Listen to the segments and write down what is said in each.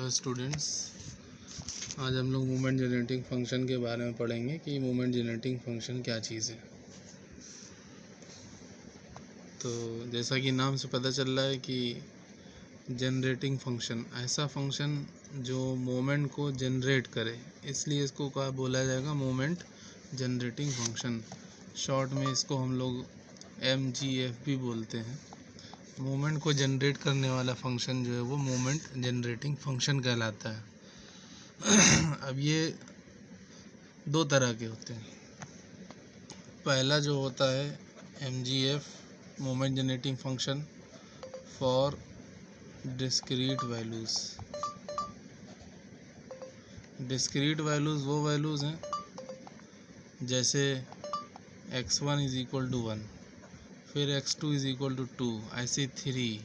Hello students, आज हम लोग मोमेंट जनरेटिंग फंक्शन के बारे में पढ़ेंगे कि मोमेंट जनरेटिंग फंक्शन क्या चीज़ है। तो जैसा कि नाम से पता चल रहा है कि जनरेटिंग फंक्शन ऐसा फंक्शन जो मोमेंट को जनरेट करे, इसलिए इसको क्या बोला जाएगा, मोमेंट जनरेटिंग फंक्शन। शॉर्ट में इसको हम लोग MGF भी बोलते हैं। मोमेंट को जनरेट करने वाला फंक्शन जो है वो मोमेंट जनरेटिंग फंक्शन कहलाता है। अब ये दो तरह के होते हैं। पहला जो होता है MGF, moment generating function for discrete values. Discrete values वो वैल्यूज़ हैं जैसे x1 = 1, फिर x2 = 2, ऐसे 3,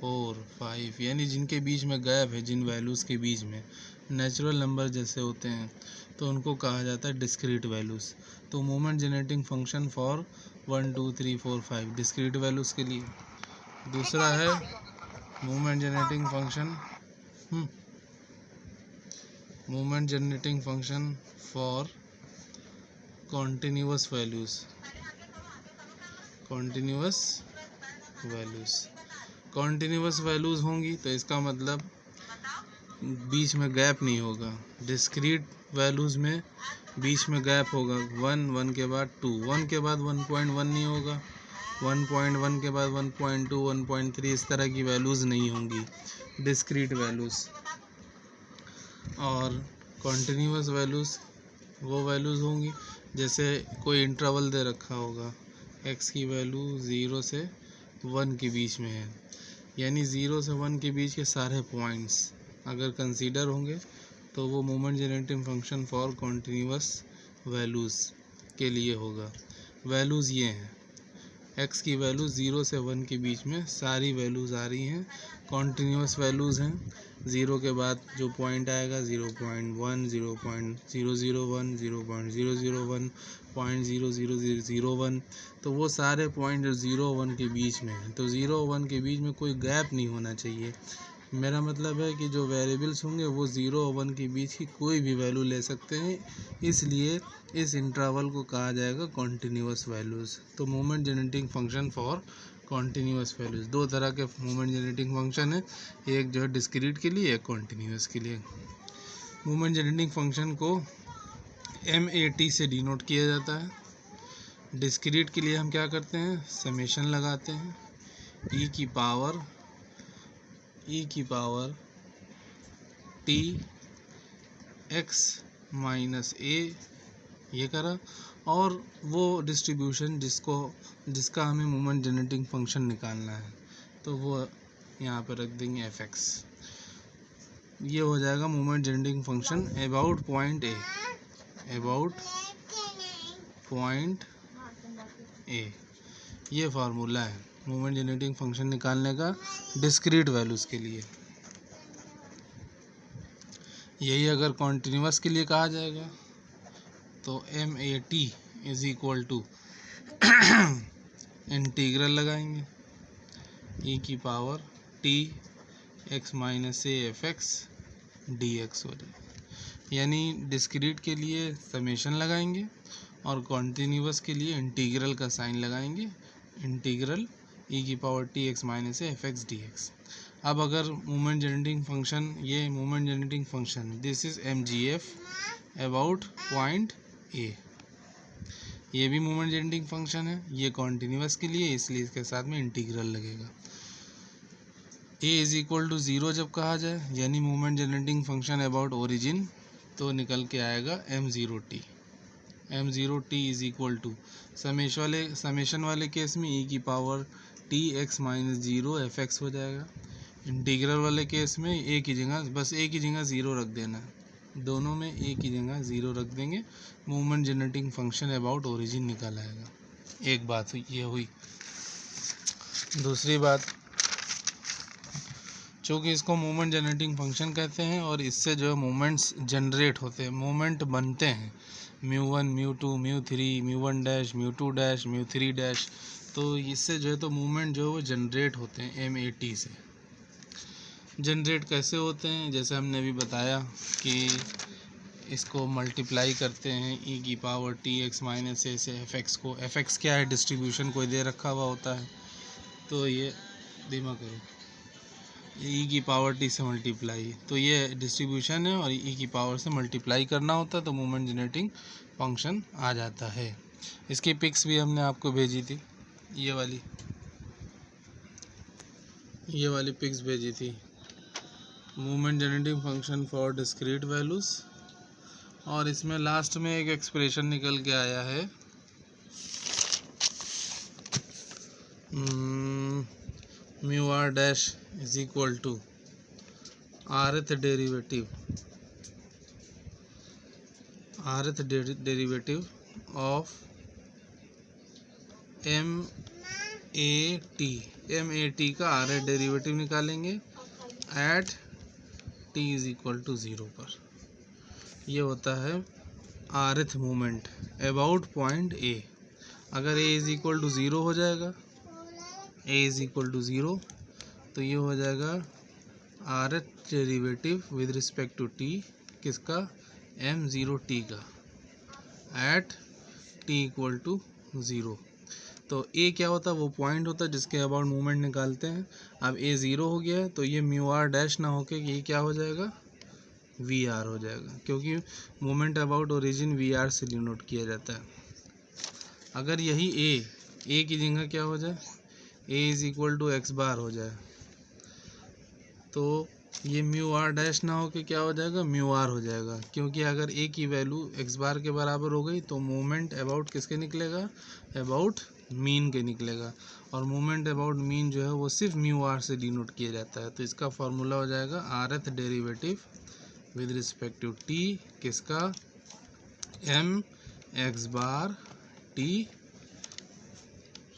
4, 5, यानी जिनके बीच में गैप है, जिन वैल्यूज़ के बीच में नेचुरल नंबर जैसे होते हैं तो उनको कहा जाता है डिस्क्रीट वैल्यूज़। तो moment generating function for 1, 2, 3, 4, 5 discrete values के लिए। दूसरा है moment generating function for continuous values. Continuous values होंगी तो इसका मतलब बीच में गैप नहीं होगा। डिस्क्रीट वैल्यूज़ में बीच में गैप होगा, 1, 1 के बाद 2, 1 के बाद 1.1 नहीं होगा, 1.1 के बाद 1.2, 1.3, इस तरह की वैल्यूज़ नहीं होंगी डिस्क्रीट वैल्यूज़। और कॉन्टिन्यूअस वैल्यूज़ वो वैल्यूज़ होंगी जैसे कोई इंटरवल दे रखा होगा, x की वैल्यू 0 से 1 के बीच में है, यानी 0 से 1 के बीच के सारे पॉइंट्स अगर कंसीडर होंगे तो वो moment generating function for continuous values के लिए होगा। वैल्यूज़ ये हैं, x की वैल्यू 0 से 1 के बीच में सारी वैल्यूज़ आ रही हैं, कॉन्टिन्यूअस वैल्यूज़ हैं। 0 के बाद जो पॉइंट आएगा 0.1, 0.001, 0.001, 0.00001, तो वो सारे पॉइंट जो 0 1 के बीच में हैं, तो 0 1 के बीच में कोई गैप नहीं होना चाहिए। मेरा मतलब है कि जो वेरिएबल्स होंगे वो 0 और 1 के बीच की कोई भी वैल्यू ले सकते हैं, इसलिए इस इंटरवल को कहा जाएगा कॉन्टिन्यूअस वैल्यूज़। तो moment generating function for continuous values, दो तरह के मोमेंट जनरेटिंग फंक्शन है, एक जो है डिस्क्रीट के लिए, एक कॉन्टिन्यूअस के लिए। मोमेंट जनरेटिंग फंक्शन को MAT से डिनोट किया जाता है। डिस्क्रीट के लिए हम क्या करते हैं, समेशन लगाते हैं, e की power t x minus a, ये करा, और वो डिस्ट्रीब्यूशन जिसका हमें मोमेंट जनरेटिंग फंक्शन निकालना है तो वो यहाँ पर रख देंगे fx। ये हो जाएगा moment generating function about point A। ये फार्मूला है मोमेंट जनरेटिंग फंक्शन निकालने का डिस्क्रीट वैल्यूज़ के लिए। यही अगर कॉन्टिन्यूअस के लिए कहा जाएगा तो MAT = इंटीग्रल लगाएंगे, e की power t x minus a fx dx हो जाए। यानी डिस्क्रीट के लिए समेशन लगाएंगे और कॉन्टिन्यूअस के लिए इंटीग्रल का साइन लगाएंगे, इंटीग्रल e की power t x minus a fx dx। अब अगर मोमेंट जनरेटिंग फंक्शन, ये moment generating function, this is MGF about point A, ये भी मोमेंट जनरेटिंग फंक्शन है, ये कॉन्टिन्यूअस के लिए, इसलिए इसके साथ में इंटीग्रल लगेगा। a = 0 जब कहा जाए, यानी moment generating function about origin, तो निकल के आएगा M0t समेशन वाले केस में e की power t x minus 0 fx हो जाएगा। इंटीग्रल वाले केस में a की जगह, बस a की जगह 0 रख देना है, दोनों में a की जगह 0 रख देंगे, moment generating function about origin निकल आएगा। एक बात ये हुई। दूसरी बात, चूँकि इसको मोमेंट जनरेटिंग फंक्शन कहते हैं और इससे जो है मोमेंट्स जनरेट होते हैं, मोमेंट बनते हैं, μ1, μ2, μ3, μ1 डैश, μ2 डैश, μ3 डैश, तो इससे जो है तो मोमेंट जो है वो जनरेट होते हैं MAT से। जनरेट कैसे होते हैं, जैसे हमने अभी बताया कि इसको मल्टीप्लाई करते हैं ई की पावर टी एक्स माइनस ए से एफ एक्स को। एफ एक्स क्या है, डिस्ट्रीब्यूशन कोई दे रखा हुआ होता है, तो ये दिमाग करो, ई की पावर टी से मल्टीप्लाई, तो ये डिस्ट्रीब्यूशन है और ई की पावर से मल्टीप्लाई करना होता है, तो मोमेंट जनरेटिंग फंक्शन आ जाता है। इसकी पिक्स भी हमने आपको भेजी थी, ये वाली पिक्स भेजी थी, moment generating function for discrete values. और इसमें लास्ट में एक एक्सप्रेशन निकल के आया है, mu R dash is equal to rth derivative of M A T का rth डेरिवेटिव निकालेंगे at t is equal to 0 पर। ये होता है rth moment about point A। अगर a इज इक्वल टू 0 हो जाएगा, a इज इक्वल टू 0, तो ये हो जाएगा rth derivative with respect to t किसका, m0t का एट t इक्वल टू 0। तो a क्या होता है, वो पॉइंट होता है जिसके अबाउट मूवमेंट निकालते हैं। अब a 0 हो गया है, तो ये म्यू आर डैश ना होके ये क्या हो जाएगा, वी आर हो जाएगा, क्योंकि moment about origin V R से डिनोट किया जाता है। अगर यही a की जगह क्या हो जाए, a is equal to X bar हो जाए, तो ये म्यू आर डैश ना हो के क्या हो जाएगा, म्यू आर हो जाएगा, क्योंकि अगर a की वैल्यू एक्स बार के बराबर हो गई तो मोमेंट अबाउट किसके निकलेगा, अबाउट मीन के निकलेगा। और मोमेंट अबाउट मीन जो है वो सिर्फ म्यू आर से डिनोट किया जाता है, तो इसका फॉर्मूला हो जाएगा rth derivative with respect to t किसका, m X bar t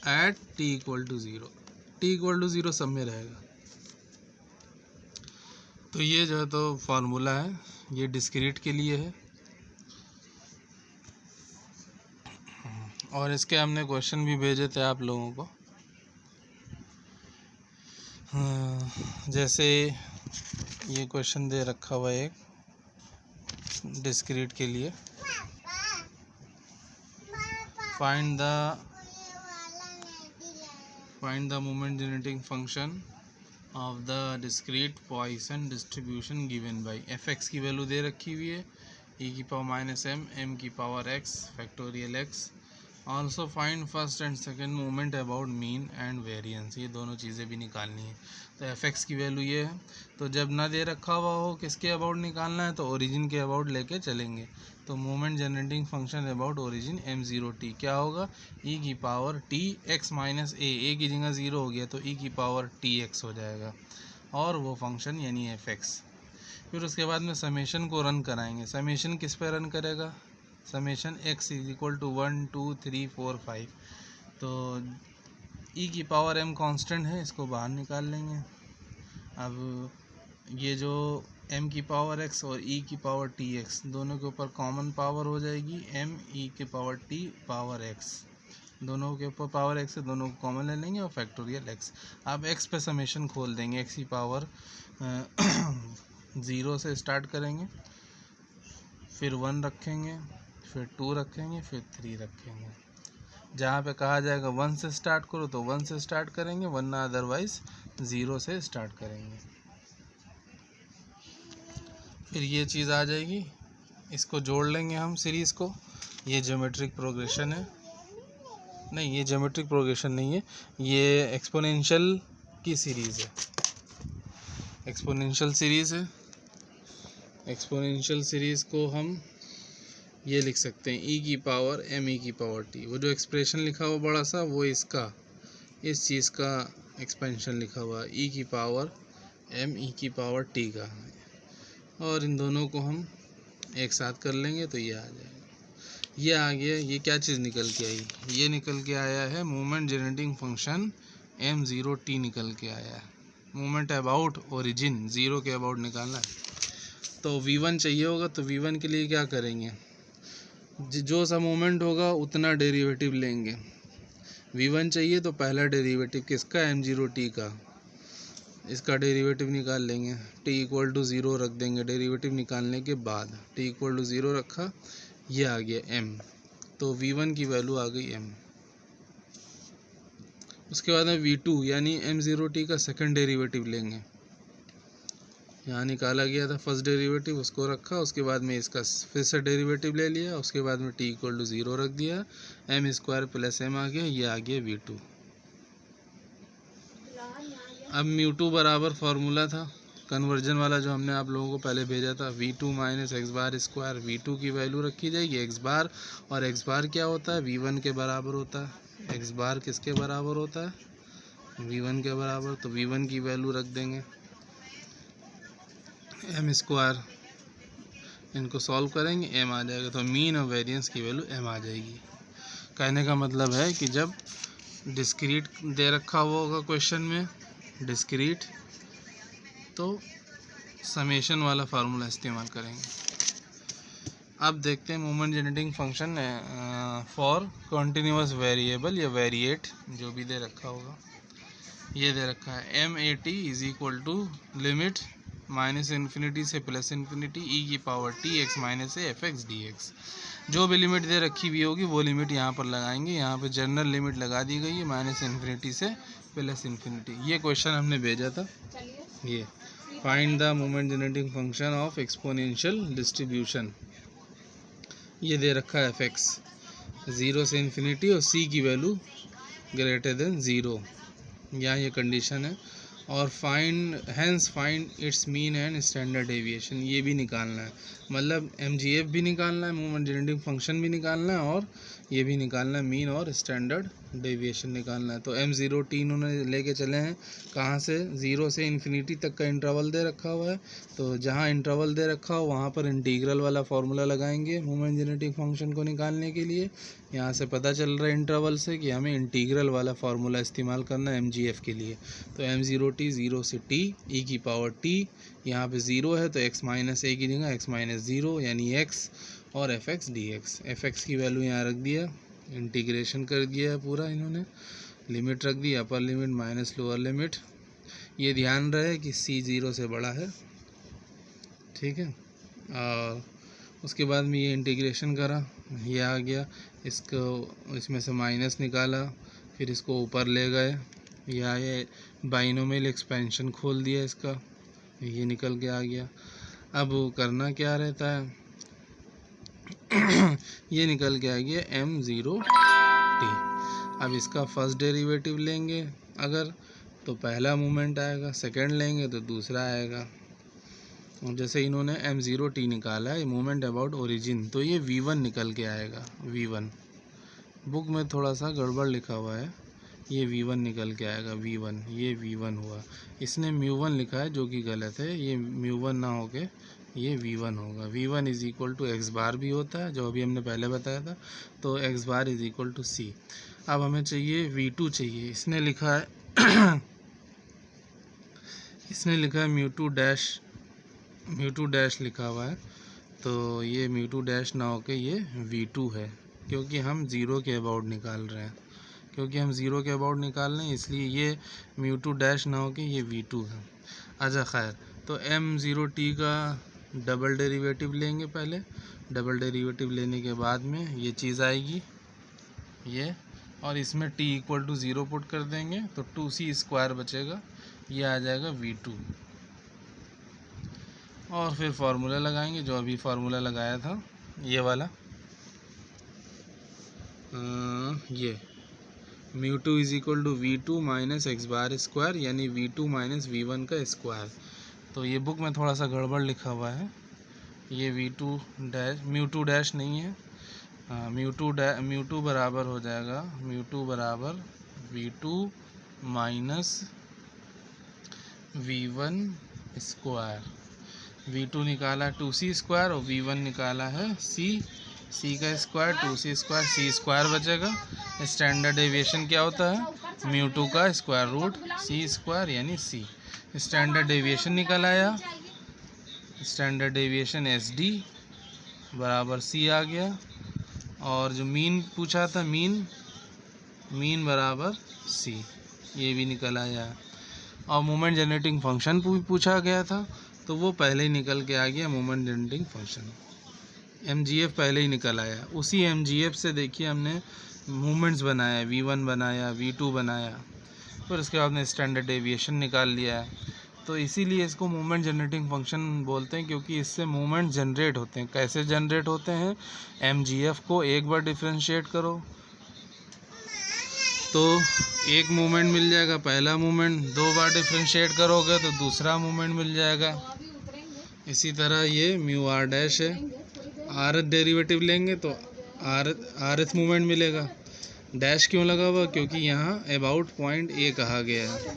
at t equal to 0। t equal to 0 सब में रहेगा। तो ये जो है तो फार्मूला है, ये डिस्क्रीट के लिए है। और इसके हमने क्वेश्चन भी भेजे थे आप लोगों को, जैसे ये क्वेश्चन दे रखा हुआ है एक डिस्क्रीट के लिए, find the moment generating function of the discrete Poisson distribution given by F x की वैल्यू दे रखी हुई है, ई की पावर माइनस एम की power x factorial x. Also find first and second moment about mean and variance, ये दोनों चीज़ें भी निकालनी है। तो एफ एक्स की वैल्यू ये है, तो जब ना दे रखा हुआ हो किसके अबाउट निकालना है, तो ओरिजिन के अबाउट लेके चलेंगे। तो moment generating function about origin m0t क्या होगा, e की power t x minus a की जगह 0 हो गया तो e की पावर tx हो जाएगा, और वो फंक्शन यानी एफ एक्स। फिर उसके बाद में समेशन को रन कराएंगे। समेशन किस पे रन करेगा, summation x is equal to 1 2 3 4 5, तो e की पावर m कांस्टेंट है, इसको बाहर निकाल लेंगे। अब ये जो m की पावर x और e की पावर tx दोनों के ऊपर कॉमन पावर हो जाएगी, m e की पावर t पावर x, दोनों के ऊपर पावर x है, दोनों को कॉमन ले लेंगे और फैक्टोरियल x। अब x पे समेशन खोल देंगे, x की पावर 0 से स्टार्ट करेंगे, फिर 1 रखेंगे, फिर 2 रखेंगे, फिर 3 रखेंगे। जहाँ पे कहा जाएगा 1 से स्टार्ट करो तो 1 से स्टार्ट करेंगे, वरना अदरवाइज 0 से स्टार्ट करेंगे। फिर ये चीज़ आ जाएगी, इसको जोड़ लेंगे हम सीरीज़ को। ये ज्योमेट्रिक प्रोग्रेशन है, नहीं ये ज्योमेट्रिक प्रोग्रेशन नहीं है, ये एक्सपोनेंशियल की सीरीज़ है, एक्सपोनेंशियल सीरीज़ है। एक्सपोनेंशियल सीरीज़ को हम ये लिख सकते हैं e की पावर m e की पावर t। वो जो एक्सप्रेशन लिखा हुआ बड़ा सा वो इसका, इस चीज़ का एक्सपेंशन लिखा हुआ e की पावर m e की पावर t का, और इन दोनों को हम एक साथ कर लेंगे तो ये आ जाएगा। ये आ गया, ये क्या चीज़ निकल के आई, ये निकल के आया है मोमेंट जनरेटिंग फंक्शन m0t निकल के आया है। मोमेंट अबाउट ओरिजिन 0 के अबाउट निकालना है, तो v1 चाहिए होगा, तो v1 के लिए क्या करेंगे, जो सा मोमेंट होगा उतना डेरिवेटिव लेंगे। v1 चाहिए तो पहला डेरिवेटिव किसका, m0t का, इसका डेरिवेटिव निकाल लेंगे। t इक्वल टू 0 रख देंगे डेरिवेटिव निकालने के बाद। t इक्वल टू 0 रखा, ये आ गया m, तो v1 की वैल्यू आ गई m। उसके बाद में v2 यानी m0t का सेकंड डेरिवेटिव लेंगे। यहाँ निकाला गया था फर्स्ट डेरिवेटिव, उसको रखा, उसके बाद में इसका फिर से डेरिवेटिव ले लिया, उसके बाद में t इक्वल टू 0 रख दिया, m स्क्वायर प्लस m आ गया, ये आ गया v2। अब म्यू2 बराबर फार्मूला था कन्वर्जन वाला जो हमने आप लोगों को पहले भेजा था, v2 minus X bar square. v2 की वैल्यू रखी जाएगी एक्स बार, और एक्स बार क्या होता है, v1 के बराबर होता है। एक्स बार किसके बराबर होता है, v1 के बराबर, तो v1 की वैल्यू रख देंगे m स्क्वायर, इनको सॉल्व करेंगे m आ जाएगा, तो मीन और वेरिएंस की वैल्यू m आ जाएगी। कहने का मतलब है कि जब डिस्क्रीट दे रखा हुआ होगा क्वेश्चन में डिस्क्रीट, तो समेशन वाला फार्मूला इस्तेमाल करेंगे। अब देखते हैं moment generating function for continuous variable या वेरिएट, जो भी दे रखा होगा। ये दे रखा है m(a t) is equal to limit minus infinity से प्लस इन्फिनिटी e की power t x minus A F X D X. जो भी लिमिट दे रखी हुई होगी वो लिमिट यहाँ पर लगाएंगे। यहाँ पे जनरल लिमिट लगा दी गई है माइनस इन्फिनिटी से प्लस इन्फिनिटी। ये क्वेश्चन हमने भेजा था। ये find the moment generating function of exponential distribution, ये दे रखा है fx 0 से इन्फिनिटी और c की वैल्यू ग्रेटर देन 0, यहाँ ये कंडीशन है। और find its mean and standard deviation, ये भी निकालना है, मतलब mgf भी निकालना है, मोमेंट जनरेटिंग फंक्शन भी निकालना है, और ये भी निकालना है मीन और स्टैंडर्ड डेविएशन निकालना है। तो m0t इन्होंने लेके चले हैं कहाँ से, 0 से इन्फिनिटी तक का इंटरवल दे रखा हुआ है, तो जहाँ इंटरवल दे रखा हो वहाँ पर इंटीग्रल वाला फार्मूला लगाएंगे मोमेंट जनरेटिंग फंक्शन को निकालने के लिए। यहाँ से पता चल रहा है इंटरवल से कि हमें इंटीग्रल वाला फार्मूला इस्तेमाल करना है mgf के लिए। तो m0t 0 से t e की पावर t, यहाँ पे 0 है तो x माइनस a की जगह x माइनस 0 यानी x, और F X D x. F x की वैल्यू यहाँ रख दिया, इंटीग्रेशन कर दिया है पूरा इन्होंने, लिमिट रख दी, upper limit minus lower limit. ये ध्यान रहे कि c 0 से बड़ा है, ठीक है। और उसके बाद में ये इंटीग्रेशन करा, ये आ गया, इसको इसमें से माइनस निकाला, फिर इसको ऊपर ले गए, या ये बाइनोमियल एक्सपेंशन खोल दिया इसका, ये निकल के आ गया। अब करना क्या रहता है ये निकल के आ गया m0t। अब इसका फर्स्ट डेरिवेटिव लेंगे अगर, तो पहला मोमेंट आएगा, सेकंड लेंगे तो दूसरा आएगा। और जैसे इन्होंने m0t निकाला है मोमेंट अबाउट ओरिजिन, तो ये v1 निकल के आएगा। v1 बुक में थोड़ा सा गड़बड़ लिखा हुआ है, ये v1 निकल के आएगा, v1, ये v1 हुआ। इसने μ1 लिखा है जो कि गलत है, ये μ1 ना होके ये v1 होगा। v1 is equal to X bar भी होता है जो अभी हमने पहले बताया था, तो X bar is equal to c। अब हमें चाहिए v2 चाहिए, इसने लिखा है इसने लिखा है म्यू टू डैश लिखा हुआ है, तो ये म्यू2 डैश ना होके ये v2 है, क्योंकि हम 0 के अबाउट निकाल रहे हैं, इसलिए ये म्यू2 डैश ना होके ये v2 है। अच्छा खैर, तो m0t का डबल डेरिवेटिव लेंगे पहले, डबल डेरिवेटिव लेने के बाद में ये चीज़ आएगी ये, और इसमें t इक्वल टू 0 पुट कर देंगे तो 2c स्क्वायर बचेगा, ये आ जाएगा v2। और फिर फार्मूला लगाएंगे जो अभी फार्मूला लगाया था ये वाला, ये μ2 is equal to v2 minus X bar square, यानी v2 माइनस v1 का स्क्वायर। तो ये बुक में थोड़ा सा गड़बड़ लिखा हुआ है, ये म्यू2 डैश नहीं है, म्यू2 बराबर हो जाएगा, म्यू2 बराबर v2 minus v1 square. v2 निकाला 2c स्क्वायर और v1 निकाला है c का square, 2c square, c square बचेगा। स्टैंडर्ड डेविएशन क्या होता है, म्यू2 का स्क्वायर रूट c स्क्वायर यानी c। स्टैंडर्ड डेविएशन निकल आया, स्टैंडर्ड डेविएशन SD बराबर c आ गया। और जो मीन पूछा था, मीन बराबर c, ये भी निकल आया। और मोमेंट जनरेटिंग फंक्शन पूछा गया था, तो वो पहले ही निकल के आ गया मोमेंट जनरेटिंग फंक्शन। mgf पहले ही निकल आया। उसी mgf से देखिए हमने मूवमेंट्स बनाया, v1 बनाया, v2 बनाया, फिर उसके बाद में स्टैंडर्ड डेविएशन निकाल लिया है। तो इसीलिए इसको मूवमेंट जनरेटिंग फंक्शन बोलते हैं, क्योंकि इससे मूवमेंट जनरेट होते हैं। कैसे जनरेट होते हैं? mgf को एक बार डिफ्रेंशिएट करो तो एक मूवमेंट मिल जाएगा, पहला मूवमेंट। दो बार डिफ्रेंशिएट करोगे तो दूसरा मूवमेंट मिल जाएगा। इसी तरह ये म्यू आर डैश है, आरथ डेरिवेटिव लेंगे तो आरथ मूवमेंट मिलेगा। डैश क्यों लगा हुआ? क्योंकि यहाँ अबाउट पॉइंट ए कहा गया है।